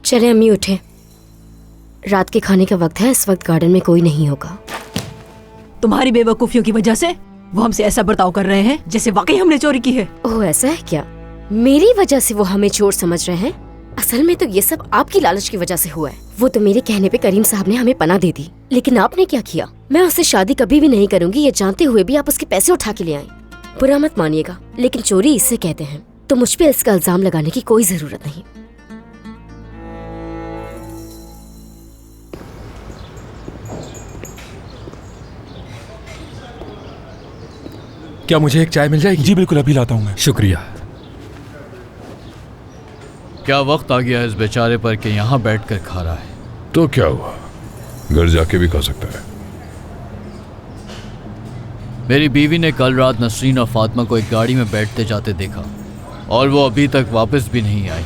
चले अम्मी उठे, रात के खाने का वक्त है। इस वक्त गार्डन में कोई नहीं होगा। तुम्हारी बेवकूफियों की वजह से वो हमसे ऐसा बर्ताव कर रहे हैं जैसे वाकई हमने चोरी की है। ओह ऐसा है क्या? मेरी वजह से वो हमें चोर समझ रहे हैं? असल में तो ये सब आपकी लालच की वजह से हुआ है। वो तो मेरे कहने पे करीम साहब ने हमें पनाह दे दी, लेकिन आपने क्या किया? मैं उससे शादी कभी भी नहीं करूंगी, ये जानते हुए भी आप उसके पैसे उठा के ले आए। बुरा मत मानिएगा, लेकिन चोरी इससे कहते हैं, तो मुझ पे इसका इल्जाम लगाने की कोई जरूरत नहीं। क्या मुझे एक चाय मिल जाएगी? जी बिल्कुल, अभी लाता हूँ मैं। शुक्रिया। क्या वक्त आ गया इस बेचारे पर कि यहाँ बैठकर खा रहा है? तो क्या हुआ, घर जाके भी खा सकता है। मेरी बीवी ने कल रात नसरीन और फातिमा को एक गाड़ी में बैठते जाते देखा और वो अभी तक वापस भी नहीं आई।